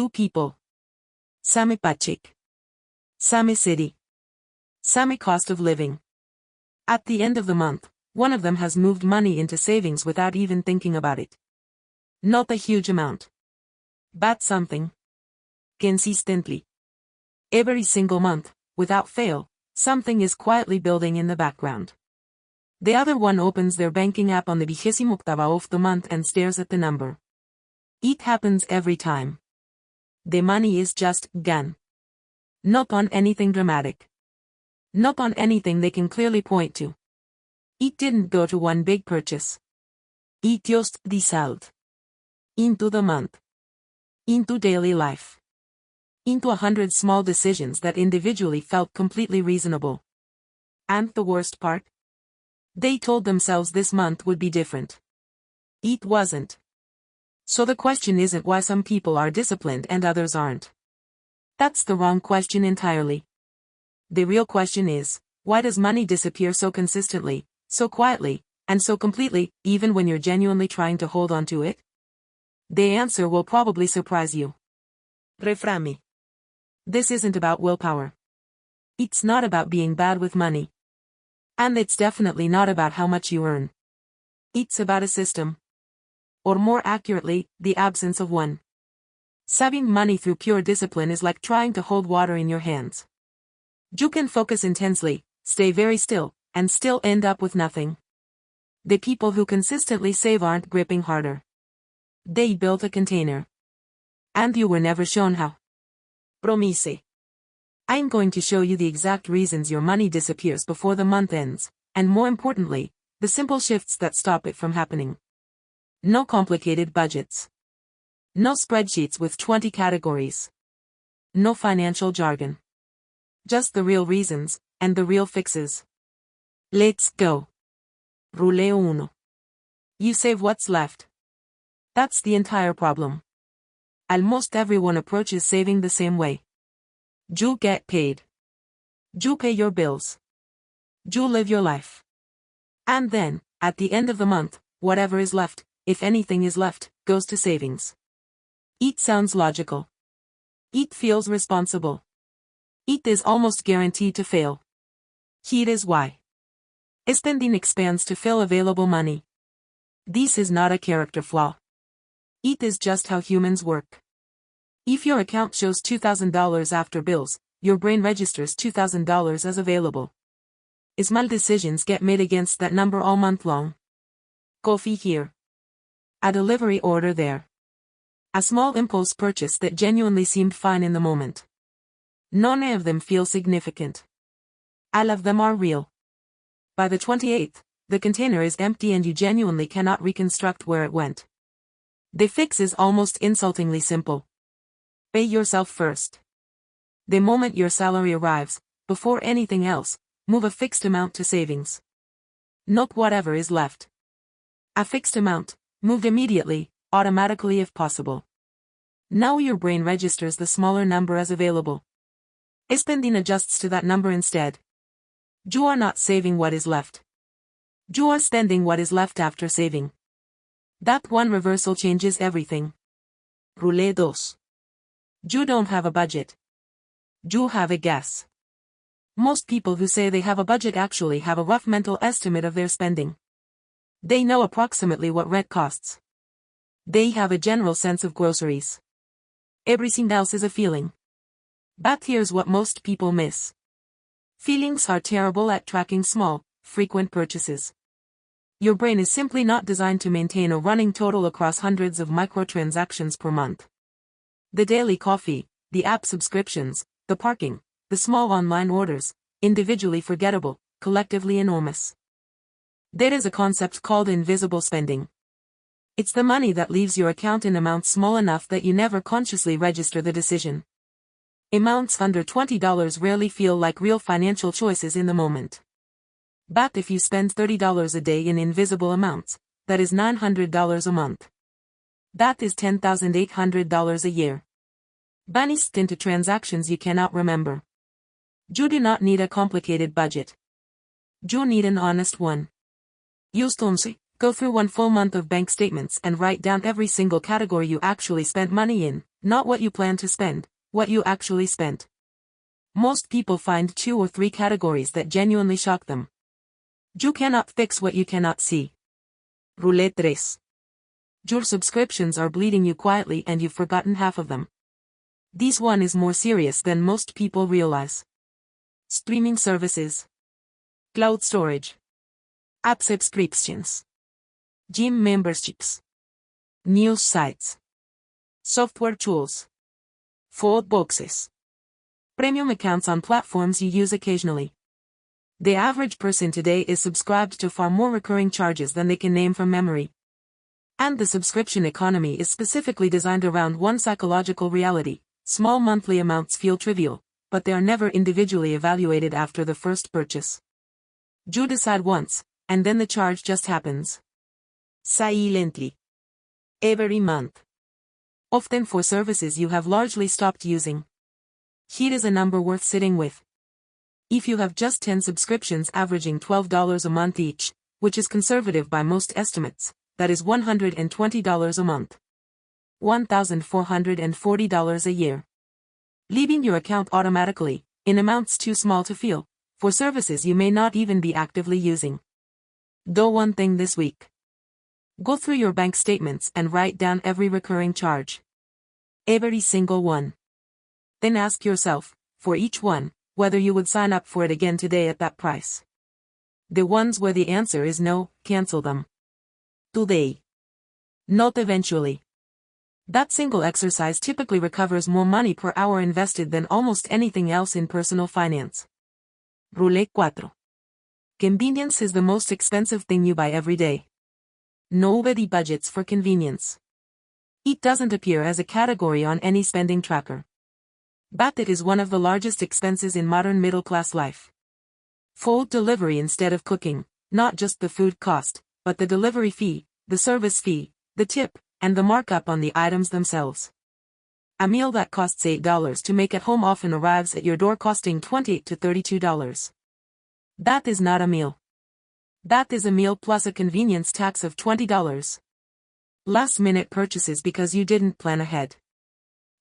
Two people. Same paycheck. Same city. Same cost of living. At the end of the month, one of them has moved money into savings without even thinking about it. Not a huge amount. But something. Consistently. Every single month, without fail, something is quietly building in the background. The other one opens their banking app on the 28th of the month and stares at the number. It happens every time. The money is just gone. Not on anything dramatic. Not on anything they can clearly point to. It didn't go to one big purchase. It just dissolved. Into the month. Into daily life. Into 100 small decisions that individually felt completely reasonable. And the worst part? They told themselves this month would be different. It wasn't. So the question isn't why some people are disciplined and others aren't. That's the wrong question entirely. The real question is, why does money disappear so consistently, so quietly, and so completely, even when you're genuinely trying to hold on to it? The answer will probably surprise you. Reframe. This isn't about willpower. It's not about being bad with money. And it's definitely not about how much you earn. It's about a system. Or more accurately, the absence of one. Saving money through pure discipline is like trying to hold water in your hands. You can focus intensely, stay very still, and still end up with nothing. The people who consistently save aren't gripping harder. They built a container. And you were never shown how. Promise. I'm going to show you the exact reasons your money disappears before the month ends, and more importantly, the simple shifts that stop it from happening. No complicated budgets. No spreadsheets with 20 categories. No financial jargon. Just the real reasons, and the real fixes. Let's go. Rule 1. You save what's left. That's the entire problem. Almost everyone approaches saving the same way. You get paid. You pay your bills. You live your life. And then, at the end of the month, whatever is left, if anything is left, goes to savings. It sounds logical. It feels responsible. It is almost guaranteed to fail. Here is why. Spending expands to fill available money. This is not a character flaw. It is just how humans work. If your account shows $2,000 after bills, your brain registers $2,000 as available. Small decisions get made against that number all month long. Coffee here. A delivery order there. A small impulse purchase that genuinely seemed fine in the moment. None of them feel significant. All of them are real. By the 28th, the container is empty and you genuinely cannot reconstruct where it went. The fix is almost insultingly simple. Pay yourself first. The moment your salary arrives, before anything else, move a fixed amount to savings. Not whatever is left. A fixed amount, moved immediately, automatically if possible. Now your brain registers the smaller number as available. Spending adjusts to that number instead. You are not saving what is left. You are spending what is left after saving. That one reversal changes everything. Rule 2. You don't have a budget. You have a guess. Most people who say they have a budget actually have a rough mental estimate of their spending. They know approximately what rent costs. They have a general sense of groceries. Everything else is a feeling. But here's what most people miss. Feelings are terrible at tracking small, frequent purchases. Your brain is simply not designed to maintain a running total across hundreds of microtransactions per month. The daily coffee, the app subscriptions, the parking, the small online orders, individually forgettable, collectively enormous. There is a concept called invisible spending. It's the money that leaves your account in amounts small enough that you never consciously register the decision. Amounts under $20 rarely feel like real financial choices in the moment. But if you spend $30 a day in invisible amounts, that is $900 a month. That is $10,800 a year. Banished into transactions you cannot remember. You do not need a complicated budget. You need an honest one. Use unsee. Go through one full month of bank statements and write down every single category you actually spent money in, Not what you plan to spend, what you actually spent. Most people find 2 or 3 categories that genuinely shock them. You cannot fix what you cannot see. Roulette 3. Your subscriptions are bleeding you quietly and you've forgotten half of them. This one is more serious than most people realize. Streaming services. Cloud storage. App subscriptions. Gym memberships. News sites. Software tools. Food boxes. Premium accounts on platforms you use occasionally. The average person today is subscribed to far more recurring charges than they can name from memory. And the subscription economy is specifically designed around one psychological reality: small monthly amounts feel trivial, but they are never individually evaluated after the first purchase. You decide once, and then the charge just happens. Silently. Every month. Often for services you have largely stopped using. Here is a number worth sitting with. If you have just 10 subscriptions averaging $12 a month each, which is conservative by most estimates, that is $120 a month. $1,440 a year. Leaving your account automatically, in amounts too small to feel, for services you may not even be actively using. Do one thing this week. Go through your bank statements and write down every recurring charge. Every single one. Then ask yourself, for each one, whether you would sign up for it again today at that price. The ones where the answer is no, cancel them. Today. Not eventually. That single exercise typically recovers more money per hour invested than almost anything else in personal finance. Roulette 4. Convenience is the most expensive thing you buy every day. Nobody budgets for convenience. It doesn't appear as a category on any spending tracker. But it is one of the largest expenses in modern middle-class life. Food delivery instead of cooking, not just the food cost, but the delivery fee, the service fee, the tip, and the markup on the items themselves. A meal that costs $8 to make at home often arrives at your door costing $28 to $32. That is not a meal. That is a meal plus a convenience tax of $20. Last-minute purchases because you didn't plan ahead.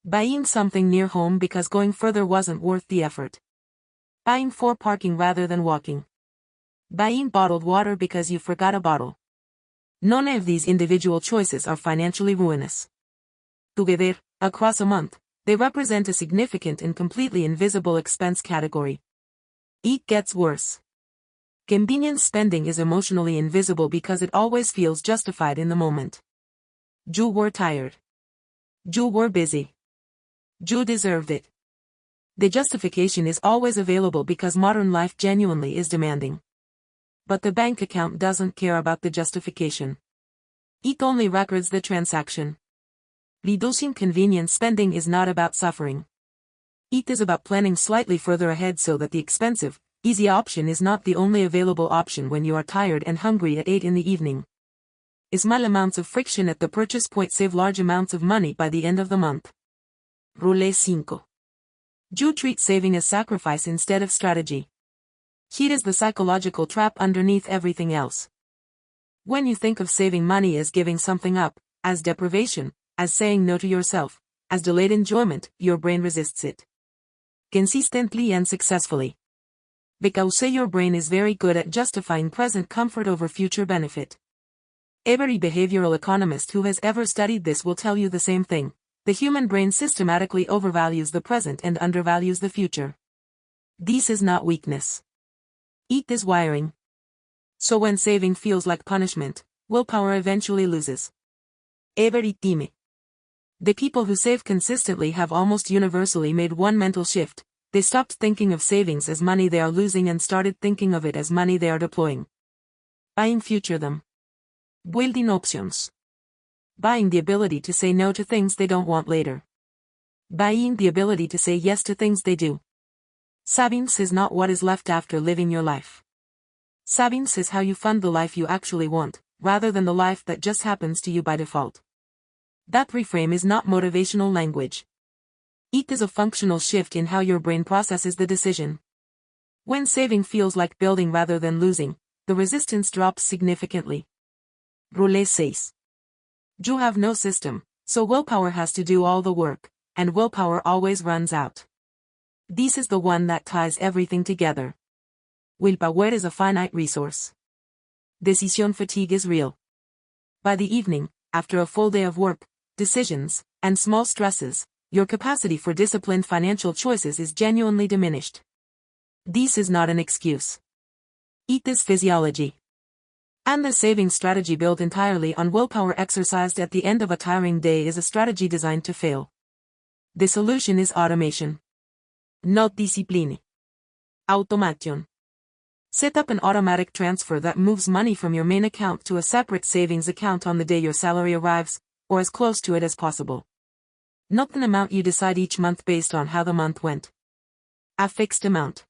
Buying something near home because going further wasn't worth the effort. Buying for parking rather than walking. Buying bottled water because you forgot a bottle. None of these individual choices are financially ruinous. Together, across a month, they represent a significant and completely invisible expense category. It gets worse. Convenience spending is emotionally invisible because it always feels justified in the moment. You were tired. You were busy. You deserved it. The justification is always available because modern life genuinely is demanding. But the bank account doesn't care about the justification. It only records the transaction. Reducing convenience spending is not about suffering. It is about planning slightly further ahead so that the expensive, easy option is not the only available option when you are tired and hungry at 8 in the evening. Small amounts of friction at the purchase point save large amounts of money by the end of the month. Roulette 5. You treat saving as sacrifice instead of strategy. Here is the psychological trap underneath everything else. When you think of saving money as giving something up, as deprivation, as saying no to yourself, as delayed enjoyment, your brain resists it. Consistently and successfully. Because your brain is very good at justifying present comfort over future benefit. Every behavioral economist who has ever studied this will tell you the same thing. The human brain systematically overvalues the present and undervalues the future. This is not weakness. It is wiring. So when saving feels like punishment, willpower eventually loses. Every time. The people who save consistently have almost universally made one mental shift. They stopped thinking of savings as money they are losing and started thinking of it as money they are deploying. Buying future them. Building options. Buying the ability to say no to things they don't want later. Buying the ability to say yes to things they do. Savings is not what is left after living your life. Savings is how you fund the life you actually want, rather than the life that just happens to you by default. That reframe is not motivational language. It is a functional shift in how your brain processes the decision. When saving feels like building rather than losing, the resistance drops significantly. Roulette 6. You have no system, So willpower has to do all the work, and willpower always runs out. This is the one that ties everything together. Willpower is a finite resource. Decision fatigue is real. By the evening, after a full day of work, decisions, and small stresses, your capacity for disciplined financial choices is genuinely diminished. This is not an excuse. Eat this physiology. And the saving strategy built entirely on willpower exercised at the end of a tiring day is a strategy designed to fail. The solution is automation. Not discipline. Automation. Set up an automatic transfer that moves money from your main account to a separate savings account on the day your salary arrives, or as close to it as possible. Not an amount you decide each month based on how the month went. A fixed amount.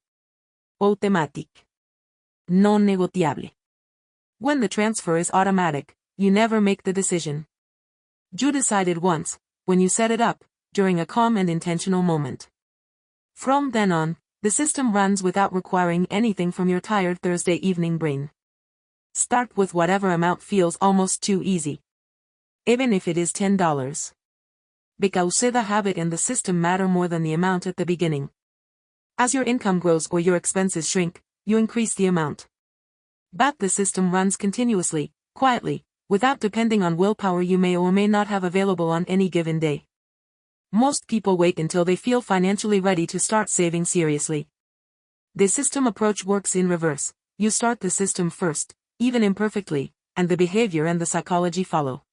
Automatic. Non negociable. When the transfer is automatic, you never make the decision. You decided once, when you set it up, during a calm and intentional moment. From then on, the system runs without requiring anything from your tired Thursday evening brain. Start with whatever amount feels almost too easy. Even if it is $10. Because the habit and the system matter more than the amount at the beginning. As your income grows or your expenses shrink, you increase the amount. But the system runs continuously, quietly, without depending on willpower you may or may not have available on any given day. Most people wait until they feel financially ready to start saving seriously. The system approach works in reverse. You start the system first, even imperfectly, and the behavior and the psychology follow.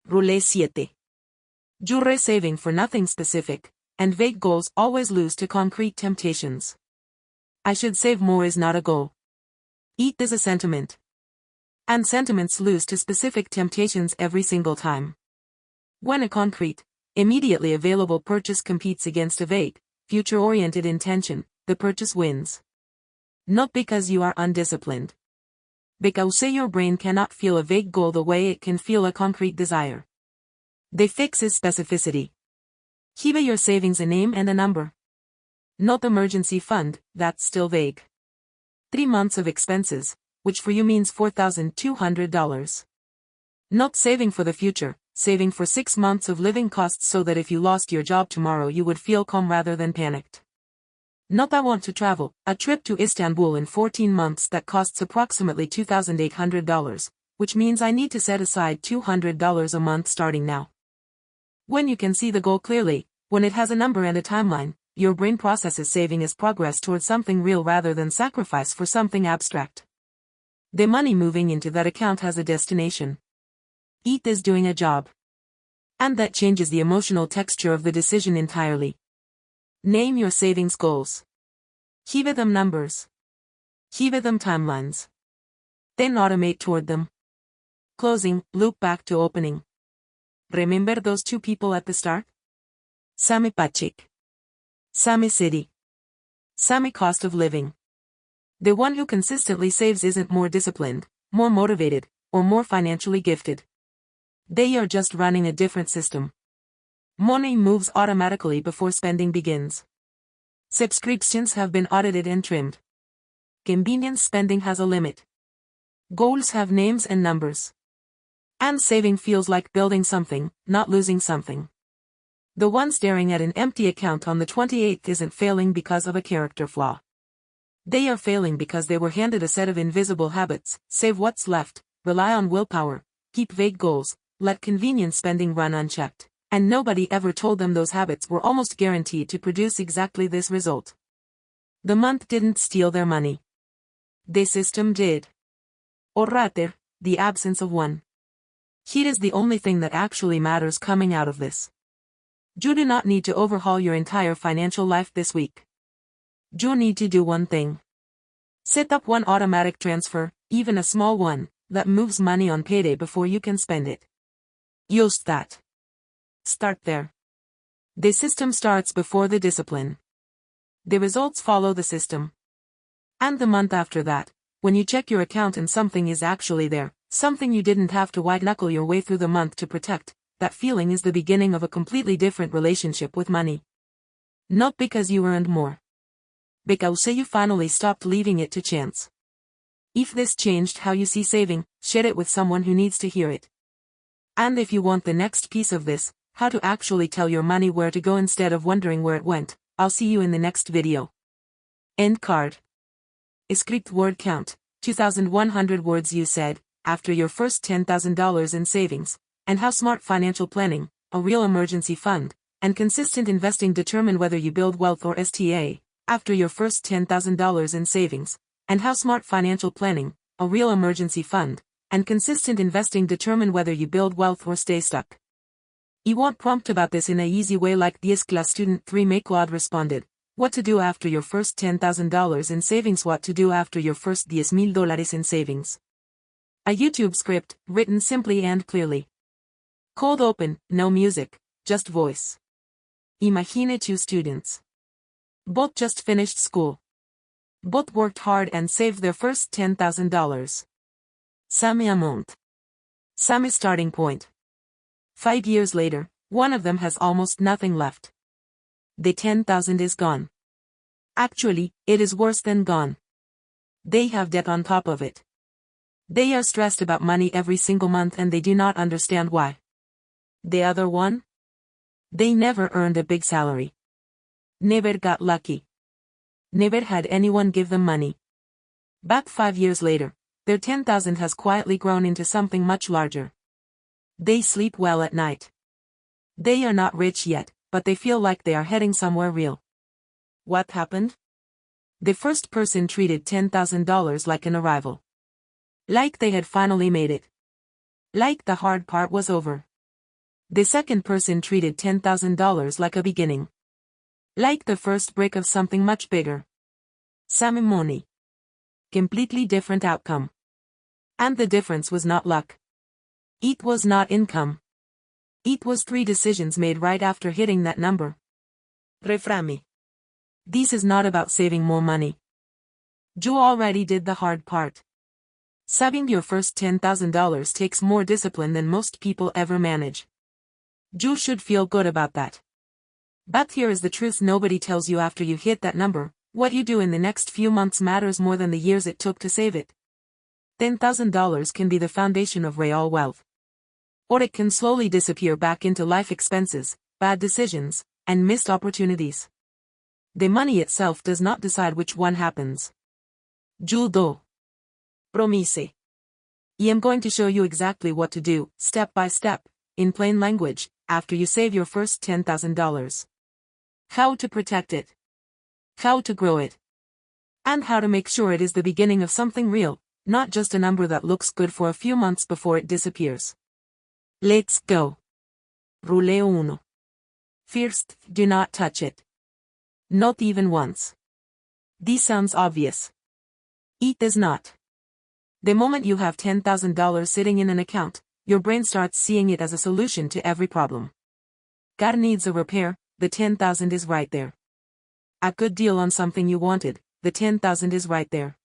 Rule 7. Jure saving for nothing specific, and vague goals always lose to concrete temptations. I should save more is not a goal. It is a sentiment. And sentiments lose to specific temptations every single time. When a concrete, immediately available purchase competes against a vague, future-oriented intention, the purchase wins. Not because you are undisciplined. Because your brain cannot feel a vague goal the way it can feel a concrete desire. The fix is specificity. Give your savings a name and a number. Not emergency fund, that's still vague. 3 months of expenses, which for you means $4,200. Not saving for the future, saving for 6 months of living costs so that if you lost your job tomorrow you would feel calm rather than panicked. Not I want to travel, a trip to Istanbul in 14 months that costs approximately $2,800, which means I need to set aside $200 a month starting now. When you can see the goal clearly, when it has a number and a timeline, your brain processes saving as progress towards something real rather than sacrifice for something abstract. The money moving into that account has a destination. It is doing a job. And that changes the emotional texture of the decision entirely. Name your savings goals. Give them numbers. Give them timelines. Then automate toward them. Closing, loop back to opening. Remember those 2 people at the start? Same paycheck. Same city. Same cost of living. The one who consistently saves isn't more disciplined, more motivated, or more financially gifted. They are just running a different system. Money moves automatically before spending begins. Subscriptions have been audited and trimmed. Convenience spending has a limit. Goals have names and numbers. And saving feels like building something, not losing something. The one staring at an empty account on the 28th isn't failing because of a character flaw. They are failing because they were handed a set of invisible habits: save what's left, rely on willpower, keep vague goals, let convenience spending run unchecked. And nobody ever told them those habits were almost guaranteed to produce exactly this result. The month didn't steal their money. The system did. Or rather, the absence of one. Heat is the only thing that actually matters coming out of this. You do not need to overhaul your entire financial life this week. You need to do one thing. Set up one automatic transfer, even a small one, that moves money on payday before you can spend it. Use that. Start there. The system starts before the discipline. The results follow the system. And the month after that, when you check your account and something is actually there, something you didn't have to white-knuckle your way through the month to protect, that feeling is the beginning of a completely different relationship with money. Not because you earned more. Because you finally stopped leaving it to chance. If this changed how you see saving, share it with someone who needs to hear it. And if you want the next piece of this, how to actually tell your money where to go instead of wondering where it went, I'll see you in the next video. End card. Script word count, 2,100 words you said, after your first $10,000 in savings, and how smart financial planning, a real emergency fund, and consistent investing determine whether you build wealth or STA, after your first $10,000 in savings, and how smart financial planning, a real emergency fund, and consistent investing determine whether you build wealth or stay stuck. You want prompt about this in a easy way like this. Class student 3 McLeod responded, what to do after your first $10,000 in savings. What to do after your first $10,000 in savings. A YouTube script, written simply and clearly. Cold open, no music, just voice. Imagine two students. Both just finished school. Both worked hard and saved their first $10,000. Same amount. Same starting point. 5 years later, one of them has almost nothing left. The 10,000 is gone. Actually, it is worse than gone. They have debt on top of it. They are stressed about money every single month and they do not understand why. The other one? They never earned a big salary. Never got lucky. Never had anyone give them money. Back 5 years later, their 10,000 has quietly grown into something much larger. They sleep well at night. They are not rich yet, but they feel like they are heading somewhere real. What happened? The first person treated $10,000 like an arrival. Like they had finally made it. Like the hard part was over. The second person treated $10,000 like a beginning. Like the first brick of something much bigger. Same money. Completely different outcome. And the difference was not luck. It was not income. It was 3 decisions made right after hitting that number. Reframe. This is not about saving more money. You already did the hard part. Saving your first $10,000 takes more discipline than most people ever manage. You should feel good about that. But here is the truth nobody tells you after you hit that number. What you do in the next few months matters more than the years it took to save it. $10,000 can be the foundation of real wealth. Or it can slowly disappear back into life expenses, bad decisions, and missed opportunities. The money itself does not decide which one happens. Judo. Promise. I am going to show you exactly what to do, step by step, in plain language, after you save your first $10,000. How to protect it. How to grow it. And how to make sure it is the beginning of something real, not just a number that looks good for a few months before it disappears. Let's go. Rule 1. First, do not touch it. Not even once. This sounds obvious. It is not. The moment you have $10,000 sitting in an account, your brain starts seeing it as a solution to every problem. Car needs a repair, the 10,000 is right there. A good deal on something you wanted, the 10,000 is right there.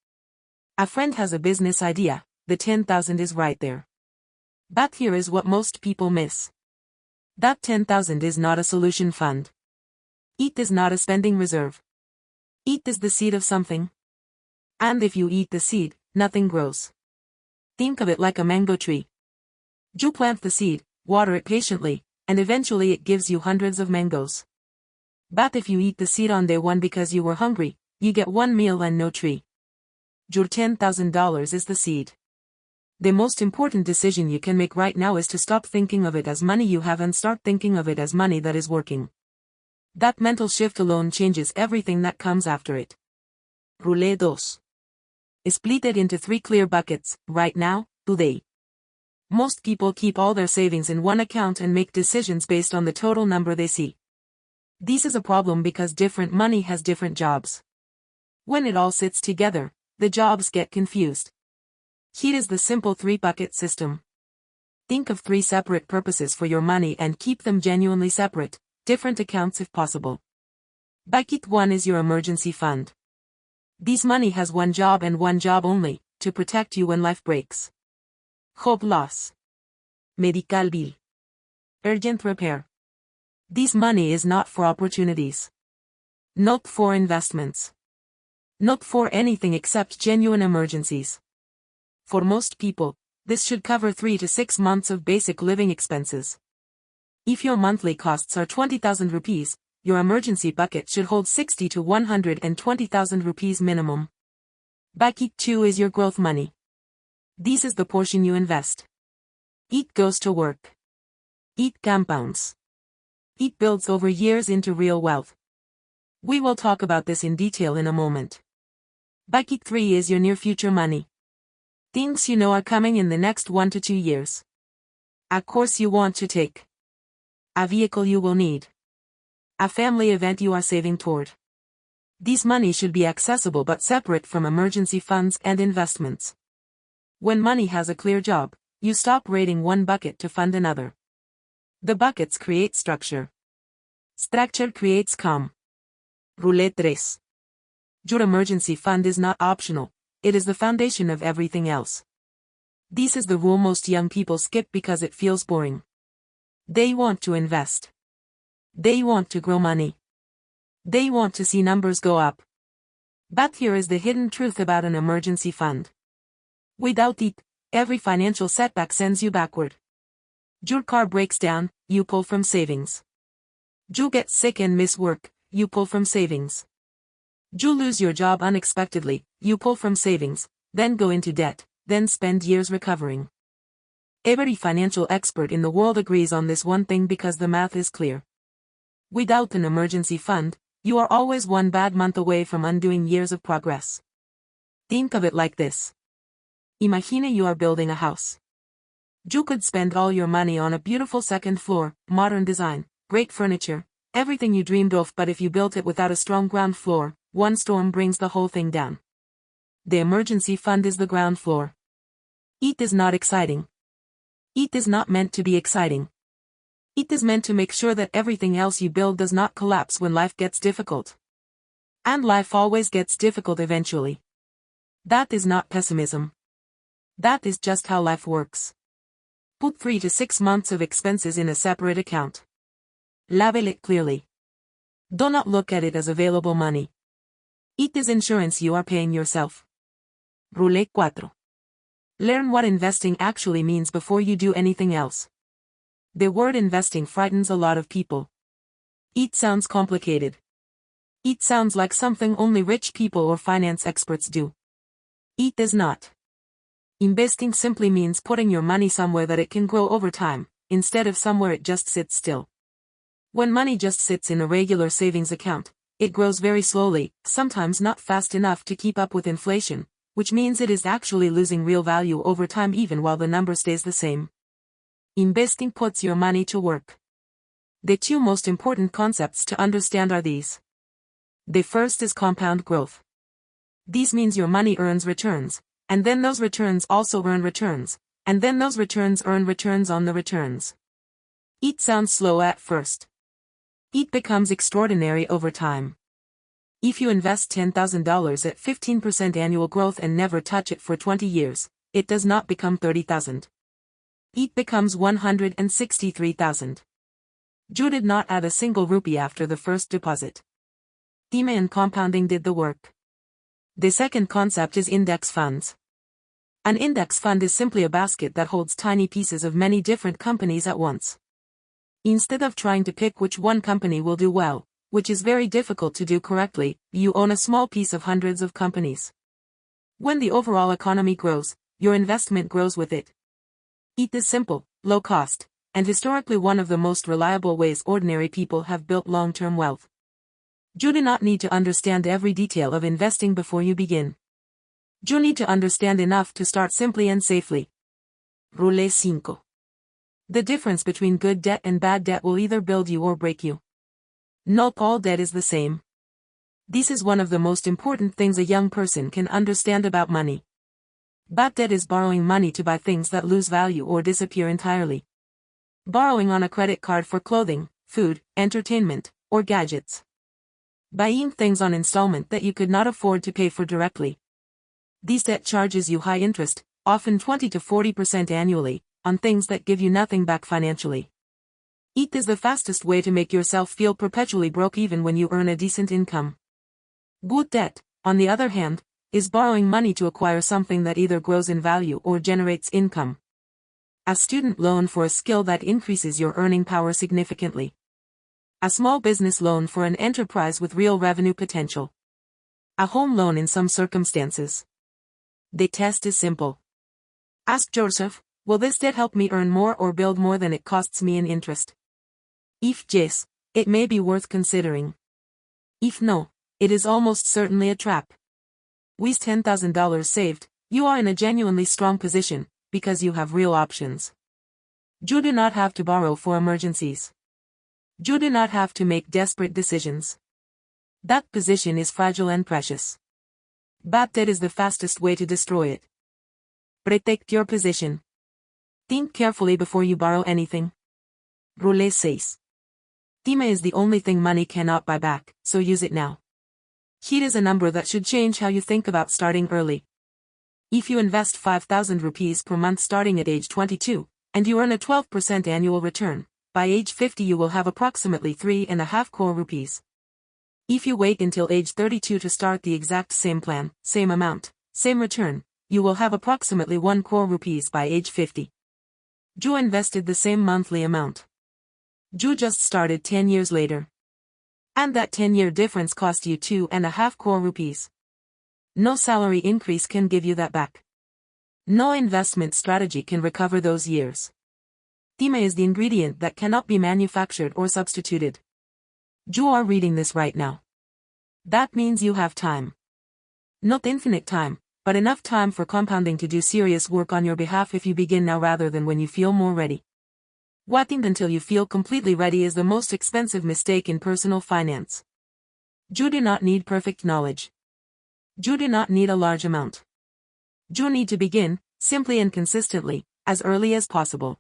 A friend has a business idea, the 10,000 is right there. But here is what most people miss. That 10,000 is not a solution fund. It is not a spending reserve. It is the seed of something. And if you eat the seed, nothing grows. Think of it like a mango tree. You plant the seed, water it patiently, and eventually it gives you hundreds of mangoes. But if you eat the seed on day 1 because you were hungry, you get 1 meal and no tree. Your $10,000 is the seed. The most important decision you can make right now is to stop thinking of it as money you have and start thinking of it as money that is working. That mental shift alone changes everything that comes after it. Rule 2. Split it into 3 clear buckets, right now, today. Most people keep all their savings in one account and make decisions based on the total number they see. This is a problem because different money has different jobs. When it all sits together, the jobs get confused. Here is the simple 3-bucket system. Think of 3 separate purposes for your money and keep them genuinely separate, different accounts if possible. Bucket 1 is your emergency fund. This money has one job and one job only, to protect you when life breaks. Job loss. Medical bill. Urgent repair. This money is not for opportunities. Not for investments. Not for anything except genuine emergencies. For most people, This should cover 3 to 6 months of basic living expenses. If your monthly costs are 20,000 rupees, your emergency bucket should hold 60 to 120,000 rupees minimum. Bucket 2 is your growth money. This is the portion you invest. It goes to work. It compounds. It builds over years into real wealth. We will talk about this in detail in a moment. Bucket 3 is your near future money. Things you know are coming in the next 1 to 2 years. A course you want to take. A vehicle you will need. A family event you are saving toward. This money should be accessible but separate from emergency funds and investments. When money has a clear job, you stop raiding one bucket to fund another. The buckets create structure. Structure creates calm. Roulette 3. Your emergency fund is not optional, it is the foundation of everything else. This is the rule most young people skip because it feels boring. They want to invest. They want to grow money. They want to see numbers go up. But here is the hidden truth about an emergency fund. Without it, every financial setback sends you backward. Your car breaks down, you pull from savings. You get sick and miss work, you pull from savings. You lose your job unexpectedly, you pull from savings, then go into debt, then spend years recovering. Every financial expert in the world agrees on this one thing because the math is clear. Without an emergency fund, you are always one bad month away from undoing years of progress. Think of it like this. Imagine you are building a house. You could spend all your money on a beautiful second floor, modern design, great furniture, everything you dreamed of, but if you built it without a strong ground floor, one storm brings the whole thing down. The emergency fund is the ground floor. It is not exciting. It is not meant to be exciting. It is meant to make sure that everything else you build does not collapse when life gets difficult. And life always gets difficult eventually. That is not pessimism. That is just how life works. Put 3 to 6 months of expenses in a separate account. Label it clearly. Do not look at it as available money. It is insurance you are paying yourself. Rule 4. Learn what investing actually means before you do anything else. The word investing frightens a lot of people. It sounds complicated. It sounds like something only rich people or finance experts do. It is not. Investing simply means putting your money somewhere that it can grow over time, instead of somewhere it just sits still. When money just sits in a regular savings account, it grows very slowly, sometimes not fast enough to keep up with inflation, which means it is actually losing real value over time even while the number stays the same. Investing puts your money to work. The two most important concepts to understand are these. The first is compound growth. This means your money earns returns, and then those returns also earn returns, and then those returns earn returns on the returns. It sounds slow at first. It becomes extraordinary over time. If you invest $10,000 at 15% annual growth and never touch it for 20 years, it does not become 30,000. It becomes 163,000. You did not add a single rupee after the first deposit. Time and compounding did the work. The second concept is index funds. An index fund is simply a basket that holds tiny pieces of many different companies at once. Instead of trying to pick which one company will do well, which is very difficult to do correctly, you own a small piece of hundreds of companies. When the overall economy grows, your investment grows with it. It is simple, low cost, and historically one of the most reliable ways ordinary people have built long-term wealth. You do not need to understand every detail of investing before you begin. You need to understand enough to start simply and safely. Rule 5. The difference between good debt and bad debt will either build you or break you. Not all debt is the same. This is one of the most important things a young person can understand about money. Bad debt is borrowing money to buy things that lose value or disappear entirely. Borrowing on a credit card for clothing, food, entertainment, or gadgets. Buying things on installment that you could not afford to pay for directly. This debt charges you high interest, often 20 to 40% annually, on things that give you nothing back financially. It is the fastest way to make yourself feel perpetually broke even when you earn a decent income. Good debt, on the other hand, is borrowing money to acquire something that either grows in value or generates income. A student loan for a skill that increases your earning power significantly. A small business loan for an enterprise with real revenue potential. A home loan in some circumstances. The test is simple. Ask Joseph, will this debt help me earn more or build more than it costs me in interest? If yes, it may be worth considering. If no, it is almost certainly a trap. With $10,000 saved, you are in a genuinely strong position, because you have real options. You do not have to borrow for emergencies. You do not have to make desperate decisions. That position is fragile and precious. Bad debt is the fastest way to destroy it. Protect your position. Think carefully before you borrow anything. Rule 6. Time is the only thing money cannot buy back, so use it now. Here is a number that should change how you think about starting early. If you invest 5,000 rupees per month starting at age 22, and you earn a 12% annual return, by age 50 you will have approximately 3.5 crore rupees. If you wait until age 32 to start the exact same plan, same amount, same return, you will have approximately 1 crore rupees by age 50. You invested the same monthly amount. You just started 10 years later. And that 10-year difference cost you 2.5 crore rupees. No salary increase can give you that back. No investment strategy can recover those years. Time is the ingredient that cannot be manufactured or substituted. You are reading this right now. That means you have time. Not infinite time, but enough time for compounding to do serious work on your behalf if you begin now rather than when you feel more ready. Waiting until you feel completely ready is the most expensive mistake in personal finance. You do not need perfect knowledge. You do not need a large amount. You need to begin, simply and consistently, as early as possible.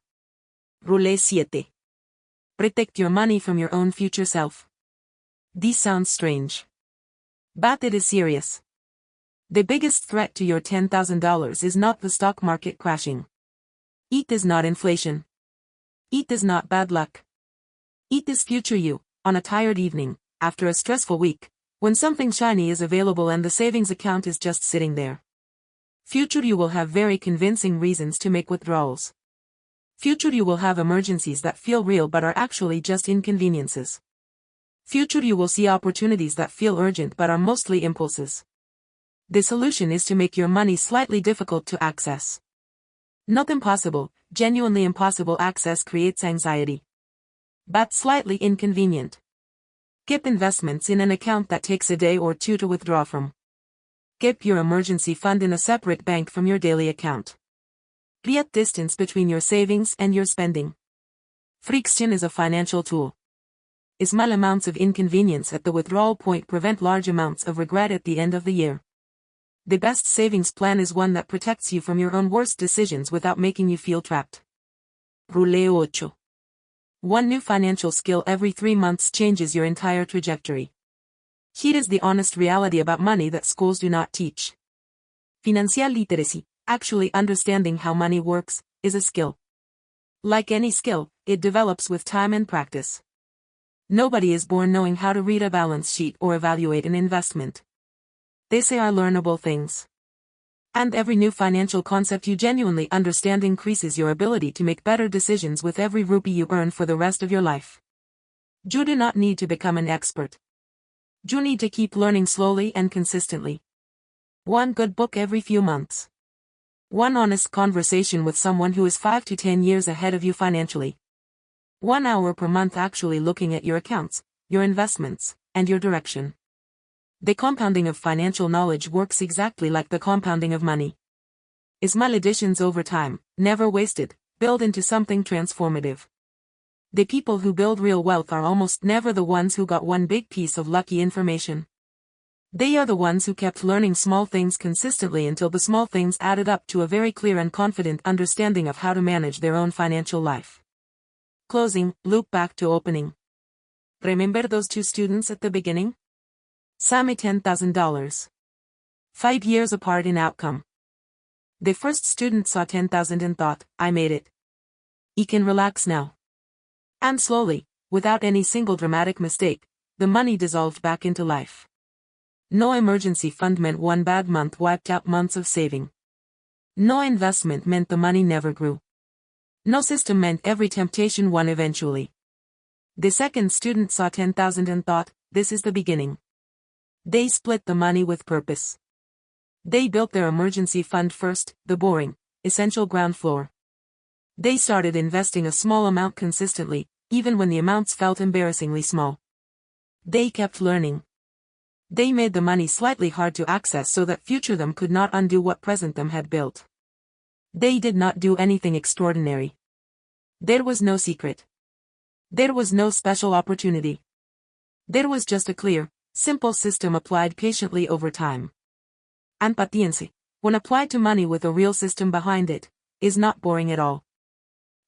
Rule 7. Protect your money from your own future self. This sounds strange. But it is serious. The biggest threat to your $10,000 is not the stock market crashing. It is not inflation. It is not bad luck. It is future you, on a tired evening, after a stressful week, when something shiny is available and the savings account is just sitting there. Future you will have very convincing reasons to make withdrawals. Future you will have emergencies that feel real but are actually just inconveniences. Future you will see opportunities that feel urgent but are mostly impulses. The solution is to make your money slightly difficult to access. Not impossible, genuinely impossible access creates anxiety. But slightly inconvenient. Keep investments in an account that takes a day or two to withdraw from. Keep your emergency fund in a separate bank from your daily account. Create distance between your savings and your spending. Friction is a financial tool. Small amounts of inconvenience at the withdrawal point prevent large amounts of regret at the end of the year. The best savings plan is one that protects you from your own worst decisions without making you feel trapped. Rule 8. One new financial skill every 3 months changes your entire trajectory. Here is the honest reality about money that schools do not teach. Financial literacy, actually understanding how money works, is a skill. Like any skill, it develops with time and practice. Nobody is born knowing how to read a balance sheet or evaluate an investment. These are learnable things. And every new financial concept you genuinely understand increases your ability to make better decisions with every rupee you earn for the rest of your life. You do not need to become an expert. You need to keep learning slowly and consistently. One good book every few months. One honest conversation with someone who is 5 to 10 years ahead of you financially. 1 hour per month actually looking at your accounts, your investments, and your direction. The compounding of financial knowledge works exactly like the compounding of money. Small additions over time, never wasted, build into something transformative. The people who build real wealth are almost never the ones who got one big piece of lucky information. They are the ones who kept learning small things consistently until the small things added up to a very clear and confident understanding of how to manage their own financial life. Closing, loop back to opening. Remember those 2 students at the beginning? Same $10,000. 5 years apart in outcome. The first student saw 10,000 and thought, I made it. He can relax now. And slowly, without any single dramatic mistake, the money dissolved back into life. No emergency fund meant one bad month wiped out months of saving. No investment meant the money never grew. No system meant every temptation won eventually. The second student saw 10,000 and thought, this is the beginning. They split the money with purpose. They built their emergency fund first, the boring, essential ground floor. They started investing a small amount consistently, even when the amounts felt embarrassingly small. They kept learning. They made the money slightly hard to access so that future them could not undo what present them had built. They did not do anything extraordinary. There was no secret. There was no special opportunity. There was just a clear, simple system applied patiently over time. And paciencia, when applied to money with a real system behind it, is not boring at all.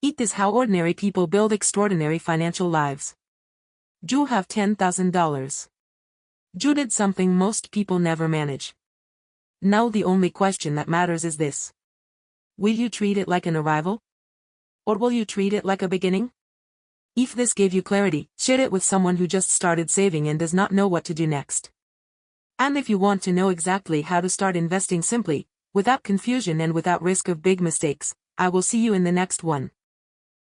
It is how ordinary people build extraordinary financial lives. You have $10,000. You did something most people never manage. Now the only question that matters is this. Will you treat it like an arrival? Or will you treat it like a beginning? If this gave you clarity, share it with someone who just started saving and does not know what to do next. And if you want to know exactly how to start investing simply, without confusion and without risk of big mistakes, I will see you in the next one.